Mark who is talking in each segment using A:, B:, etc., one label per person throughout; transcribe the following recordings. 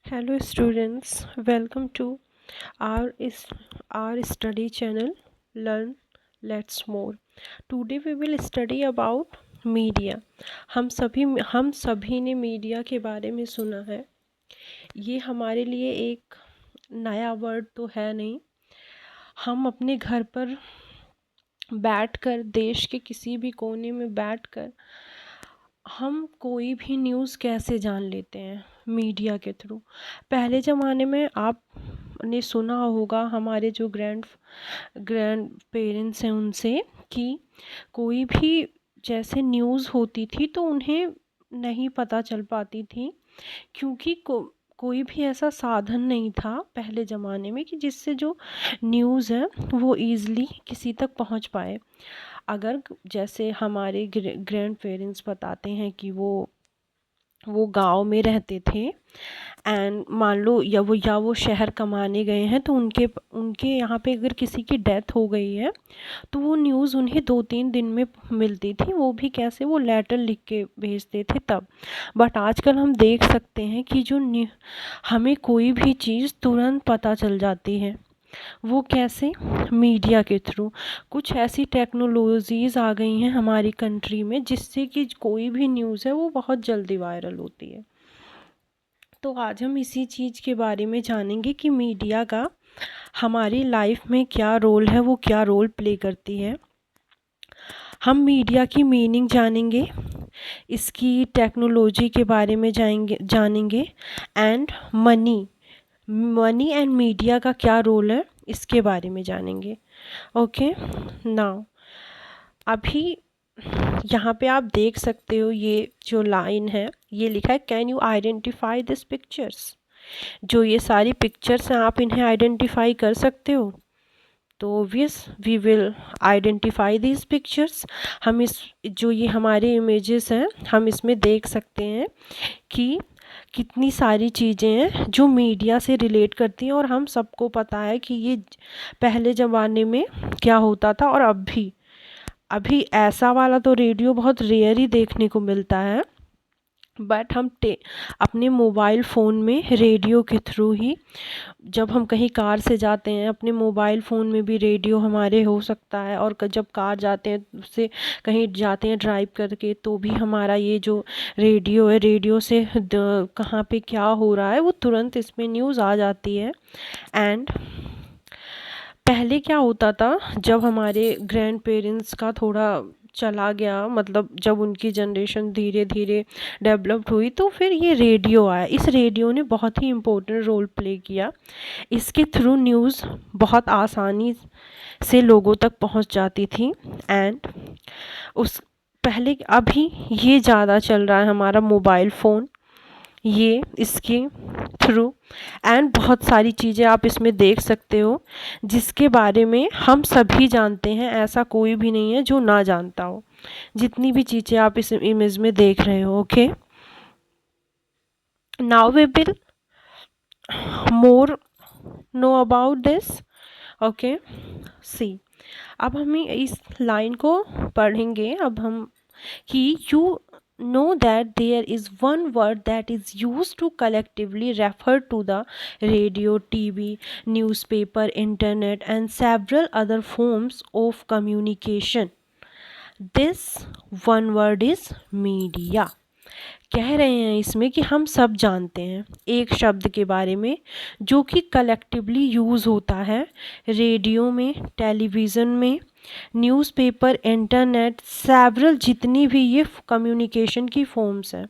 A: Hello students, welcome to our is our study channel Learn Let's More. Today we will study about media. हम सभी ने media के बारे में सुना है। ये हमारे लिए एक नया वर्ड तो है नहीं। हम अपने घर पर बैठकर देश के किसी भी कोने में बैठकर हम कोई भी न्यूज़ कैसे जान लेते हैं मीडिया के थ्रू। पहले ज़माने में आपने सुना होगा हमारे जो ग्रैंड पेरेंट्स हैं उनसे कि कोई भी जैसे न्यूज़ होती थी तो उन्हें नहीं पता चल पाती थी क्योंकि कोई भी ऐसा साधन नहीं था पहले ज़माने में कि जिससे जो न्यूज़ है वो ईज़िली किसी तक पहुंच पाए। अगर जैसे हमारे ग्रैंड पेरेंट्स बताते हैं कि वो गांव में रहते थे एंड मान लो या वो शहर कमाने गए हैं तो उनके उनके यहाँ पे अगर किसी की डेथ हो गई है तो वो न्यूज़ उन्हें 2-3 दिन में मिलती थी, वो भी कैसे, वो लेटर लिख के भेजते थे तब। बट आजकल हम देख सकते हैं कि हमें कोई भी चीज़ तुरंत पता चल जाती है। वो कैसे? मीडिया के थ्रू। कुछ ऐसी टेक्नोलॉजीज़ आ गई हैं हमारी कंट्री में जिससे कि कोई भी न्यूज़ है वो बहुत जल्दी वायरल होती है। तो आज हम इसी चीज़ के बारे में जानेंगे कि मीडिया का हमारी लाइफ में क्या रोल है, वो क्या रोल प्ले करती है। हम मीडिया की मीनिंग जानेंगे, इसकी टेक्नोलॉजी के बारे में जानेंगे एंड मनी एंड मीडिया का क्या रोल है इसके बारे में जानेंगे। ओके, नाउ अभी यहाँ पे आप देख सकते हो ये जो लाइन है ये लिखा है can you identify this pictures. जो ये सारी पिक्चर्स हैं आप इन्हें आइडेंटिफाई कर सकते हो। तो obvious we will identify these pictures. हम इस जो ये हमारे इमेजेस हैं हम इसमें देख सकते हैं कि कितनी सारी चीज़ें हैं जो मीडिया से रिलेट करती हैं और हम सबको पता है कि ये पहले ज़माने में क्या होता था और अभी ऐसा वाला तो रेडियो बहुत रेयर ही देखने को मिलता है। बट हम अपने मोबाइल फ़ोन में रेडियो के थ्रू ही जब हम कहीं कार से जाते हैं अपने मोबाइल फ़ोन में भी रेडियो हमारे हो सकता है, और जब कार जाते हैं उससे कहीं जाते हैं ड्राइव करके तो भी हमारा ये जो रेडियो है रेडियो से कहाँ पे क्या हो रहा है वो तुरंत इसमें न्यूज़ आ जाती है। एंड पहले क्या होता था जब हमारे ग्रैंड पेरेंट्स का थोड़ा चला गया, मतलब जब उनकी जनरेशन धीरे धीरे डेवलप्ड हुई तो फिर ये रेडियो आया। इस रेडियो ने बहुत ही इम्पोर्टेंट रोल प्ले किया। इसके थ्रू न्यूज़ बहुत आसानी से लोगों तक पहुंच जाती थी। एंड उस पहले अभी ये ज़्यादा चल रहा है हमारा मोबाइल फ़ोन, ये इसके थ्रू एंड बहुत सारी चीज़ें आप इसमें देख सकते हो जिसके बारे में हम सभी जानते हैं। ऐसा कोई भी नहीं है जो ना जानता हो जितनी भी चीज़ें आप इस इमेज में देख रहे हो। Okay, now we will more know about this. Okay, see अब हम इस लाइन को पढ़ेंगे अब हम कि you know that there is one word that is used to collectively refer to the radio, TV, newspaper, internet, and several other forms of communication. This one word is media. कह रहे हैं इसमें कि हम सब जानते हैं एक शब्द के बारे में जो कि कलेक्टिवली यूज़ होता है रेडियो में, टेलीविज़न में, न्यूज़पेपर, इंटरनेट, सेवरल जितनी भी ये कम्युनिकेशन की फॉर्म्स हैं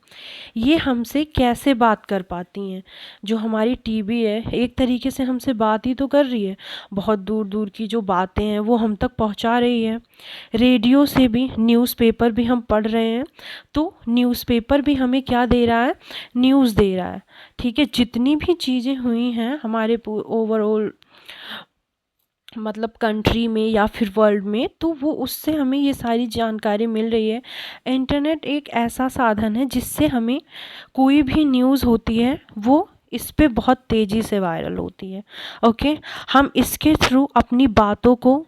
A: ये हमसे कैसे बात कर पाती हैं। जो हमारी टीवी है एक तरीके से हमसे बात ही तो कर रही है, बहुत दूर दूर की जो बातें हैं वो हम तक पहुंचा रही है। रेडियो से भी, न्यूज़पेपर भी हम पढ़ रहे हैं तो न्यूज़पेपर भी हमें क्या दे रहा है, न्यूज़ दे रहा है। ठीक है, जितनी भी चीज़ें हुई हैं हमारे ओवरऑल मतलब कंट्री में या फिर वर्ल्ड में तो वो उससे हमें ये सारी जानकारी मिल रही है। इंटरनेट एक ऐसा साधन है जिससे हमें कोई भी न्यूज़ होती है वो इस पे बहुत तेज़ी से वायरल होती है। ओके, हम इसके थ्रू अपनी बातों को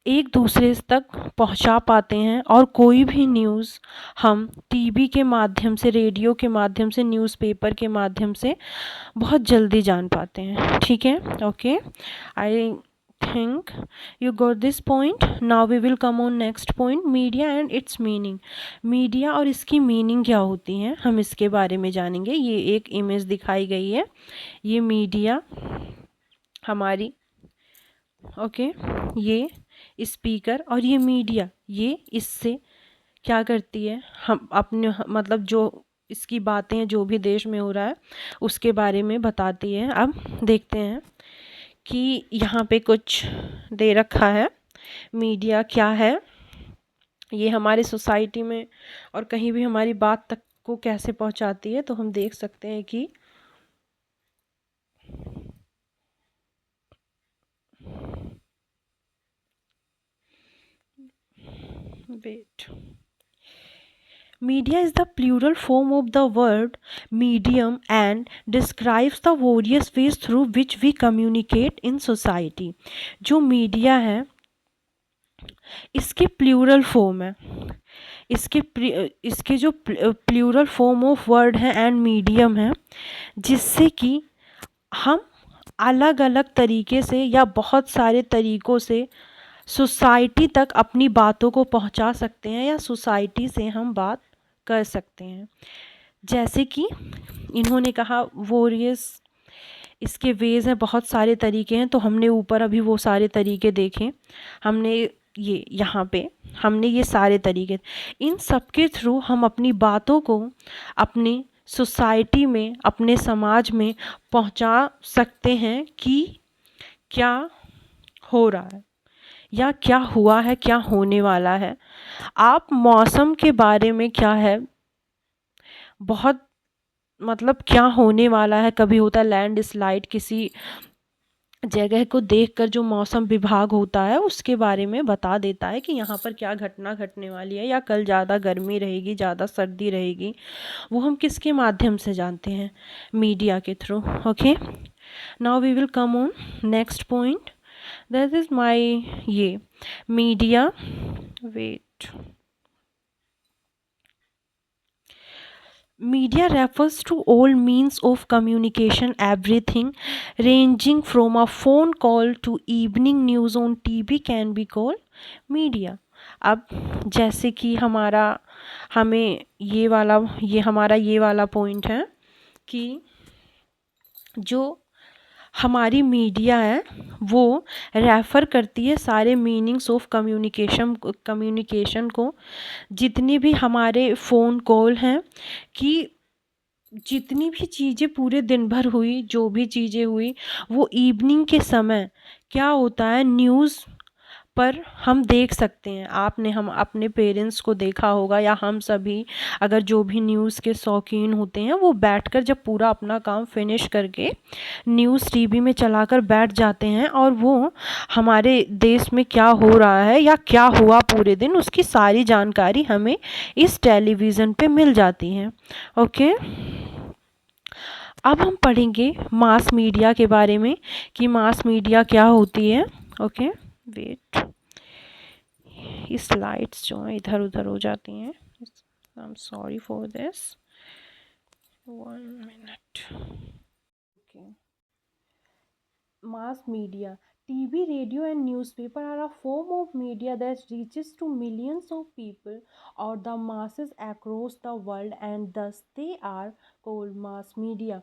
A: एक दूसरे तक पहुंचा पाते हैं और कोई भी न्यूज़ हम टीवी के माध्यम से, रेडियो के माध्यम से, न्यूज़पेपर के माध्यम से बहुत जल्दी जान पाते हैं। ठीक है, okay, I think you got this point. Now we will come on next point, media and its meaning. Media और इसकी मीनिंग क्या होती है, हम इसके बारे में जानेंगे। ये एक इमेज दिखाई गई है, ये मीडिया हमारी, ओके, ये स्पीकर और ये मीडिया, ये इससे क्या करती है, हम अपने मतलब जो इसकी बातें हैं, जो भी देश में हो रहा है उसके बारे में बताती है। अब देखते हैं कि यहाँ पे कुछ दे रखा है, मीडिया क्या है, ये हमारे सोसाइटी में और कहीं भी हमारी बात तक को कैसे पहुँचाती है। तो हम देख सकते हैं कि wait, media is the plural form of the word medium and describes the various ways through which we communicate in society। जो मीडिया है इसके प्लूरल फॉर्म है, इसके जो प्लूरल फॉर्म ऑफ वर्ड है एंड मीडियम है, जिससे कि हम अलग अलग तरीके से या बहुत सारे तरीक़ों से सोसाइटी तक अपनी बातों को पहुंचा सकते हैं या सोसाइटी से हम बात कर सकते हैं। जैसे कि इन्होंने कहा वोरियस, इसके वेज़ हैं, बहुत सारे तरीके हैं। तो हमने ऊपर अभी वो सारे तरीके देखे, हमने ये यहाँ पे हमने ये सारे तरीके, इन सब के थ्रू हम अपनी बातों को अपनी सोसाइटी में, अपने समाज में पहुँचा सकते हैं कि क्या हो रहा है या क्या हुआ है, क्या होने वाला है। आप मौसम के बारे में क्या है, बहुत मतलब क्या होने वाला है, कभी होता है लैंड स्लाइड, किसी जगह को देखकर जो मौसम विभाग होता है उसके बारे में बता देता है कि यहाँ पर क्या घटना घटने वाली है, या कल ज़्यादा गर्मी रहेगी, ज़्यादा सर्दी रहेगी। वो हम किसके माध्यम से जानते हैं, मीडिया के through. Okay, now we will come on next point, that is my ये media, wait, media refers to all means of communication, everything ranging from a phone call to evening news on TV can be called media। अब जैसे कि हमें ये वाला point है कि जो हमारी मीडिया है वो रेफ़र करती है सारे मीनिंग्स ऑफ कम्युनिकेशन को, जितनी भी हमारे फ़ोन कॉल हैं, कि जितनी भी चीज़ें पूरे दिन भर हुई, जो भी चीज़ें हुई, वो इवनिंग के समय क्या होता है न्यूज़ पर हम देख सकते हैं। हम अपने पेरेंट्स को देखा होगा, या हम सभी अगर जो भी न्यूज़ के शौकीन होते हैं वो बैठकर जब पूरा अपना काम फिनिश करके न्यूज़ टीवी में चलाकर बैठ जाते हैं, और वो हमारे देश में क्या हो रहा है या क्या हुआ पूरे दिन, उसकी सारी जानकारी हमें इस टेलीविज़न पे मिल जाती है। ओके, अब हम पढ़ेंगे मास मीडिया के बारे में कि मास मीडिया क्या होती है। ओके, वेट, ये स्लाइड्स जो हैं इधर उधर हो जाती हैं, I am sorry for this, 1 minute. Okay, mass media, TV, radio and newspaper are a form of media that reaches to millions of people or the masses across the world and thus they are called mass media।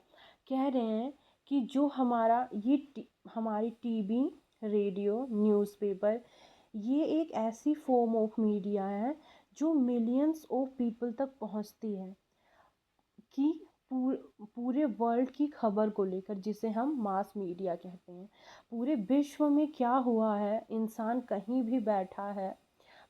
A: कह रहे हैं कि जो हमारी TV, radio, newspaper, ये एक ऐसी form of media है जो मिलियंस ऑफ पीपल तक पहुंचती है, कि पूरे वर्ल्ड की खबर को लेकर, जिसे हम मास मीडिया कहते हैं। पूरे विश्व में क्या हुआ है, इंसान कहीं भी बैठा है,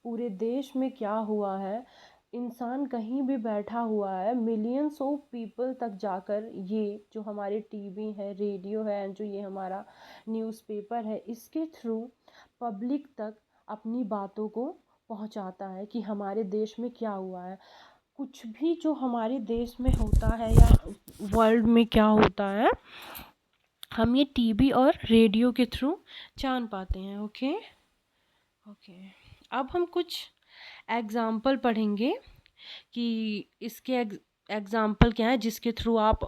A: पूरे देश में क्या हुआ है, इंसान कहीं भी बैठा हुआ है, मिलियंस ऑफ पीपल तक जाकर ये जो हमारे टीवी है, रेडियो है, जो ये हमारा न्यूज़पेपर है, इसके थ्रू पब्लिक तक अपनी बातों को पहुंचाता है कि हमारे देश में क्या हुआ है। कुछ भी जो हमारे देश में होता है या वर्ल्ड में क्या होता है, हम ये टीवी और रेडियो के थ्रू जान पाते हैं। ओके, ओके, अब हम कुछ एग्जाम्पल पढ़ेंगे कि इसके एग्जाम्पल क्या है जिसके थ्रू आप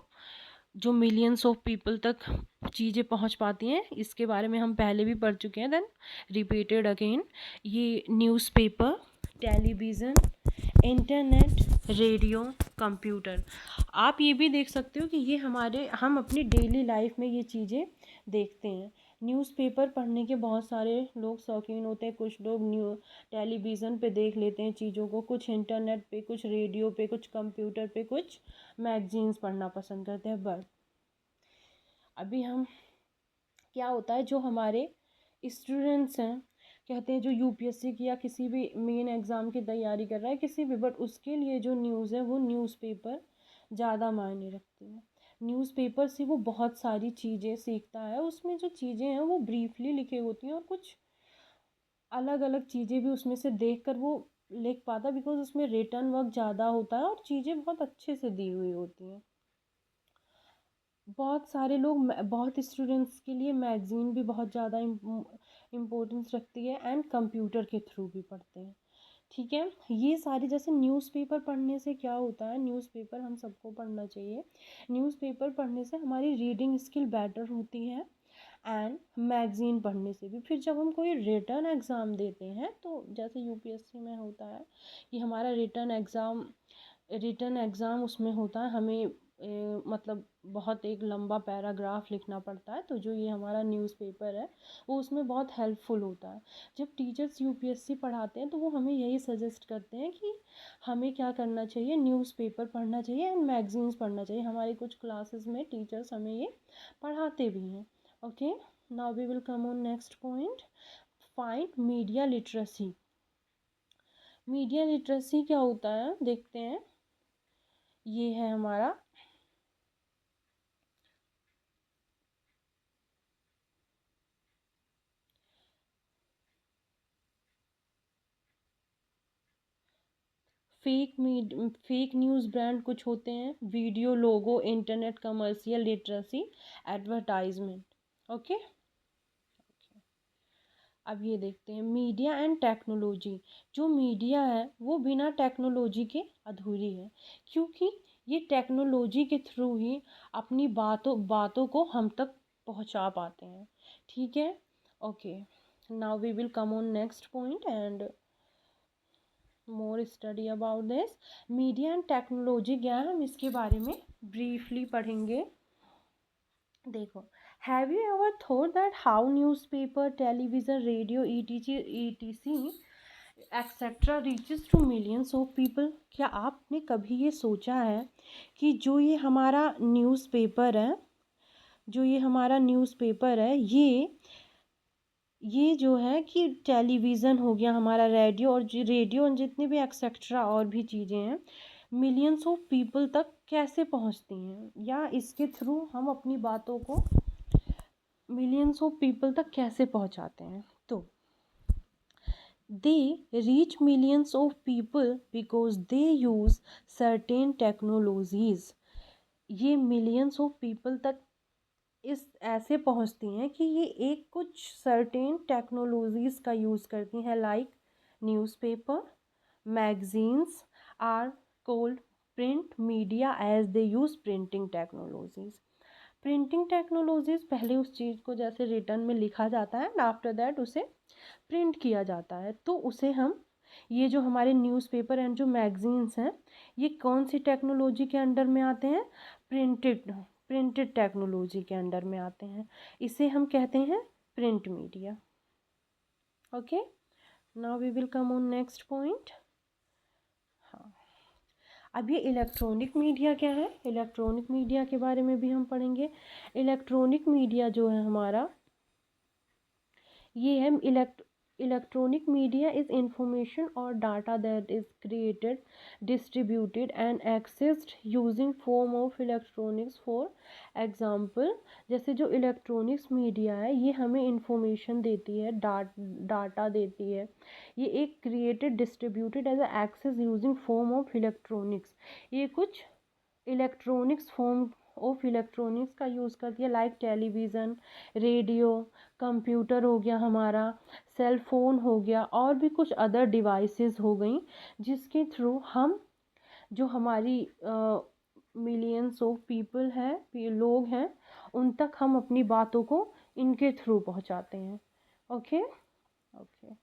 A: जो मिलियंस ऑफ पीपल तक चीज़ें पहुंच पाती हैं। इसके बारे में हम पहले भी पढ़ चुके हैं, देन रिपीटेड अगेन। ये newspaper, television, internet, radio, computer. आप ये भी देख सकते हो कि ये हम अपनी डेली लाइफ में ये चीज़ें देखते हैं। न्यूज़पेपर पढ़ने के बहुत सारे लोग शौकीन होते हैं। कुछ लोग टेलीविज़न पे देख लेते हैं चीज़ों को, कुछ इंटरनेट पे, कुछ रेडियो पे, कुछ कंप्यूटर पे, कुछ मैगजीन्स पढ़ना पसंद करते हैं। बट अभी हम क्या होता है, जो हमारे स्टूडेंट्स हैं, कहते हैं जो यूपीएससी की या किसी भी मेन एग्ज़ाम की तैयारी कर रहा है किसी भी, बट उसके लिए जो न्यूज़ है वो न्यूज़पेपर ज़्यादा मायने रखती है। न्यूज़पेपर से वो बहुत सारी चीज़ें सीखता है। उसमें जो चीज़ें हैं वो ब्रीफली लिखी होती हैं और कुछ अलग अलग चीज़ें भी उसमें से देख कर वो लिख पाता, बिकॉज उसमें रिटर्न वर्क ज़्यादा होता है और चीज़ें बहुत अच्छे से दी हुई होती हैं। बहुत सारे लोग, बहुत स्टूडेंट्स के लिए मैगज़ीन भी बहुत ज़्यादा इम्पोर्टेंस रखती है, एंड कंप्यूटर के थ्रू भी पढ़ते हैं। ठीक है, ये सारी, जैसे न्यूज़पेपर पढ़ने से क्या होता है, न्यूज़पेपर हम सबको पढ़ना चाहिए। न्यूज़पेपर पढ़ने से हमारी रीडिंग स्किल बेटर होती है, एंड मैगज़ीन पढ़ने से भी। फिर जब हम कोई रिटर्न एग्ज़ाम देते हैं, तो जैसे यूपीएससी में होता है कि हमारा रिटर्न एग्ज़ाम उसमें होता है, हमें मतलब बहुत एक लंबा पैराग्राफ लिखना पड़ता है। तो जो ये हमारा न्यूज़पेपर है वो उसमें बहुत हेल्पफुल होता है। जब टीचर्स यूपीएससी पढ़ाते हैं तो वो हमें यही सजेस्ट करते हैं कि हमें क्या करना चाहिए, न्यूज़पेपर पढ़ना चाहिए एंड मैगज़ीन्स पढ़ना चाहिए। हमारी कुछ क्लासेस में टीचर्स हमें ये पढ़ाते भी हैं। Okay, now we will come on next point, find media literacy. Media literacy क्या होता है देखते हैं। ये है हमारा फेक न्यूज़ ब्रांड कुछ होते हैं, video, logo, internet commercial literacy, advertisement. Okay, अब ये देखते हैं मीडिया एंड टेक्नोलॉजी। जो मीडिया है वो बिना टेक्नोलॉजी के अधूरी है, क्योंकि ये टेक्नोलॉजी के थ्रू ही अपनी बातों बातों को हम तक पहुंचा पाते हैं। ठीक है, okay, now we will come on next point and more study about this. Media and technology क्या है, हम इसके बारे में ब्रीफली पढ़ेंगे। देखो, have you ever thought that how newspaper, television, radio, ETC etcetera reaches to millions of people. क्या आपने कभी ये सोचा है कि जो ये हमारा न्यूज़पेपर है, ये जो है कि टेलीविज़न हो गया हमारा, रेडियो और जितनी भी एक्सेट्रा और भी चीज़ें हैं, मिलियंस ऑफ पीपल तक कैसे पहुंचती हैं, या इसके थ्रू हम अपनी बातों को मिलियंस ऑफ पीपल तक कैसे पहुंचाते हैं। तो they reach millions of people because they use certain technologies। ये मिलियंस ऑफ पीपल तक इस ऐसे पहुंचती हैं कि ये एक कुछ सर्टेन टेक्नोलॉजीज़ का यूज़ करती हैं, like newspaper, magazines are called print media as they use printing technologies. Printing technologies, पहले उस चीज़ को जैसे रिटर्न में लिखा जाता है एंड आफ्टर दैट उसे प्रिंट किया जाता है, तो उसे हम, ये जो हमारे न्यूज़पेपर एंड जो मैगजीन्स हैं, ये कौन सी टेक्नोलॉजी के अंडर में आते हैं, प्रिंटेड प्रिंटेड टेक्नोलॉजी के अंडर में आते हैं। इसे हम कहते हैं print media. Okay, now we will come on next point. हाँ, अब ये इलेक्ट्रॉनिक मीडिया क्या है, इलेक्ट्रॉनिक मीडिया के बारे में भी हम पढ़ेंगे। इलेक्ट्रॉनिक मीडिया जो है हमारा, ये है electronic media is information or data that is created, distributed and accessed using form of electronics। for example, जैसे जो इलेक्ट्रॉनिक्स मीडिया है ये हमें इंफॉर्मेशन देती है, डाटा देती है। ये एक created, distributed as access using form of electronics. ये कुछ इलेक्ट्रॉनिक्स फॉर्म ऑफ इलेक्ट्रॉनिक्स का यूज़ करती है, लाइक टेलीविज़न, रेडियो, कंप्यूटर हो गया हमारा, सेल फोन हो गया, और भी कुछ अदर डिवाइसेस हो गई, जिसके थ्रू हम जो हमारी मिलियंस ऑफ पीपल हैं, लोग हैं, उन तक हम अपनी बातों को इनके थ्रू पहुंचाते हैं। Okay okay.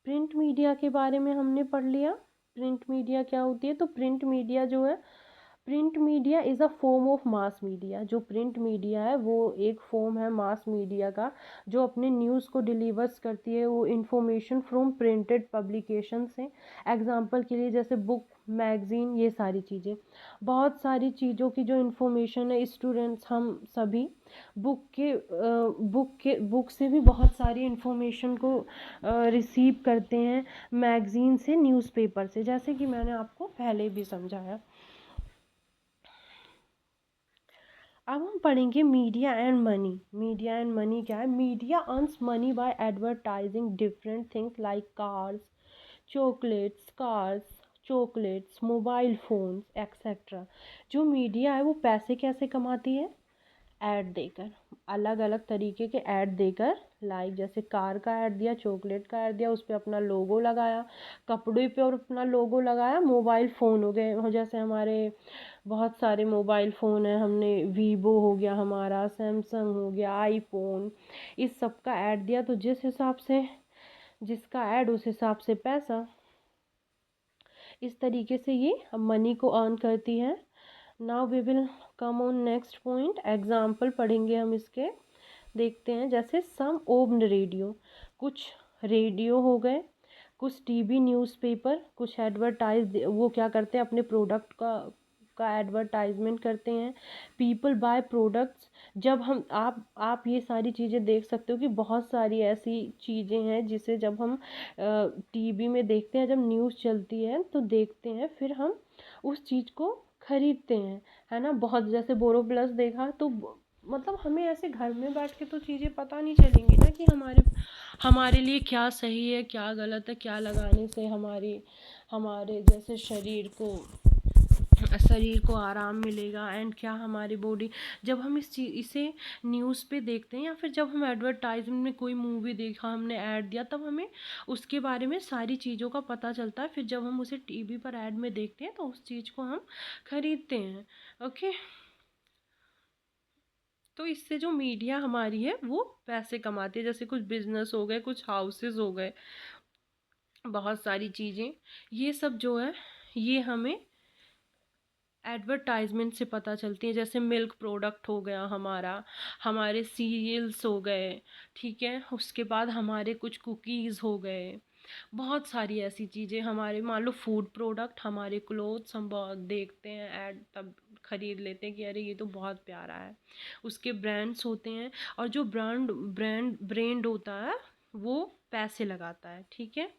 A: प्रिंट मीडिया के बारे में हमने पढ़ लिया। प्रिंट मीडिया क्या होती है? तो प्रिंट मीडिया जो है, print media is a form of mass media. जो प्रिंट मीडिया है वो एक फॉर्म है मास मीडिया का, जो अपने न्यूज़ को डिलीवर्स करती है, वो इंफॉर्मेशन फ्रॉम प्रिंटेड पब्लिकेशन से। एग्जांपल के लिए जैसे बुक, मैगज़ीन, ये सारी चीज़ें, बहुत सारी चीज़ों की जो इन्फॉर्मेशन है, स्टूडेंट्स हम सभी बुक से भी बहुत सारी इन्फॉर्मेशन को रिसीव करते हैं, मैगज़ीन से, न्यूज़पेपर से, जैसे कि मैंने आपको पहले भी समझाया। अब हम पढ़ेंगे media and money. Media and money क्या है? Media earns money by advertising different things like chocolates, mobile phones etcetera. जो मीडिया है वो पैसे कैसे कमाती है? ऐड देकर, अलग अलग तरीके के ऐड देकर, लाइक जैसे कार का ऐड दिया, चॉकलेट का ऐड दिया, उस पर अपना लोगो लगाया, कपड़े पे और अपना लोगो लगाया, मोबाइल फ़ोन हो गए, जैसे हमारे बहुत सारे मोबाइल फ़ोन है, हमने वीवो हो गया हमारा, सैमसंग हो गया, आईफोन, इस सब का ऐड दिया, तो जिस हिसाब से जिसका ऐड उस हिसाब से पैसा, इस तरीके से ये मनी को अर्न करती है। Now we will come on next point, example पढ़ेंगे हम इसके, देखते हैं। जैसे सम ओम्ड रेडियो, कुछ रेडियो हो गए, कुछ टीवी, न्यूज़पेपर, कुछ एडवर्टाइज, वो क्या करते हैं, अपने प्रोडक्ट का एडवर्टाइजमेंट करते हैं। पीपल बाय प्रोडक्ट्स, जब हम आप ये सारी चीज़ें देख सकते हो कि बहुत सारी ऐसी चीज़ें हैं जिसे जब हम टीवी में देखते हैं, जब न्यूज़ चलती है तो देखते हैं, फिर हम उस चीज़ को खरीदते हैं, है ना। बहुत, जैसे बोरो प्लस देखा तो मतलब हमें ऐसे घर में बैठ के तो चीज़ें पता नहीं चलेंगी ना कि हमारे हमारे लिए क्या सही है, क्या गलत है, क्या लगाने से हमारे जैसे शरीर को आराम मिलेगा, एंड क्या हमारी बॉडी, जब हम इसे न्यूज़ पे देखते हैं, या फिर जब हम एडवर्टाइजमेंट में कोई मूवी देखा, हमने ऐड दिया, तब हमें उसके बारे में सारी चीज़ों का पता चलता है। फिर जब हम उसे टीवी पर ऐड में देखते हैं तो उस चीज़ को हम खरीदते हैं। ओके। तो इससे जो मीडिया हमारी है वो पैसे कमाती है, जैसे कुछ बिजनेस हो गए, कुछ हाउसेस हो गए, बहुत सारी चीज़ें, ये सब जो है ये हमें एडवर्टाइजमेंट से पता चलती है। जैसे मिल्क प्रोडक्ट हो गया हमारा, हमारे सीरियल्स हो गए, ठीक है, उसके बाद हमारे कुछ कुकीज़ हो गए, बहुत सारी ऐसी चीज़ें, हमारे मान लो फूड प्रोडक्ट, हमारे क्लोथ्स, हम बहुत देखते हैं ऐड, तब खरीद लेते हैं कि अरे ये तो बहुत प्यारा है। उसके ब्रांड्स होते हैं, और जो ब्रांड होता है वो पैसे लगाता है, ठीक है।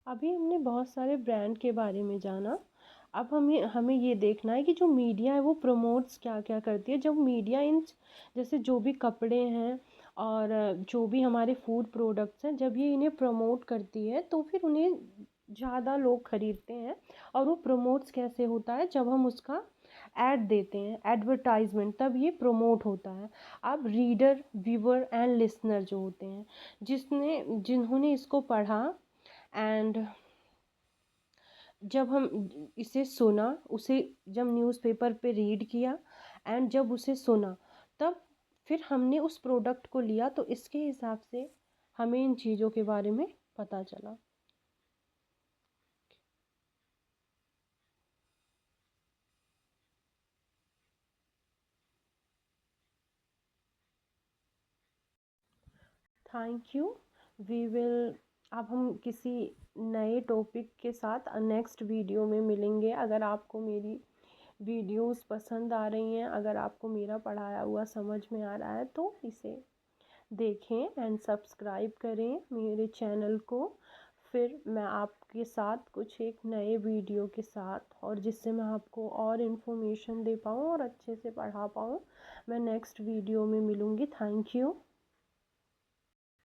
A: अभी हमने बहुत सारे ब्रांड के बारे में जाना। अब हमें ये देखना है कि जो मीडिया है वो प्रमोट्स क्या क्या करती है। जब मीडिया इन, जैसे जो भी कपड़े हैं और जो भी हमारे फूड प्रोडक्ट्स हैं, जब ये इन्हें प्रमोट करती है तो फिर उन्हें ज़्यादा लोग खरीदते हैं। और वो प्रमोट्स कैसे होता है? जब हम उसका ऐड देते हैं, एडवर्टाइजमेंट, तब ये प्रमोट होता है। अब रीडर, व्यूअर एंड लिसनर जो होते हैं, जिन्होंने इसको पढ़ा, एंड जब हम इसे सुना, उसे जब न्यूज़पेपर पे रीड किया, एंड जब उसे सुना, तब फिर हमने उस प्रोडक्ट को लिया, तो इसके हिसाब से हमें इन चीज़ों के बारे में पता चला। Thank you. वी विल, अब हम किसी नए टॉपिक के साथ नेक्स्ट वीडियो में मिलेंगे। अगर आपको मेरी वीडियोस पसंद आ रही हैं, अगर आपको मेरा पढ़ाया हुआ समझ में आ रहा है, तो इसे देखें एंड सब्सक्राइब करें मेरे चैनल को। फिर मैं आपके साथ कुछ एक नए वीडियो के साथ, और जिससे मैं आपको और इन्फॉर्मेशन दे पाऊँ और अच्छे से पढ़ा पाऊँ, मैं नेक्स्ट वीडियो में मिलूँगी। Thank you.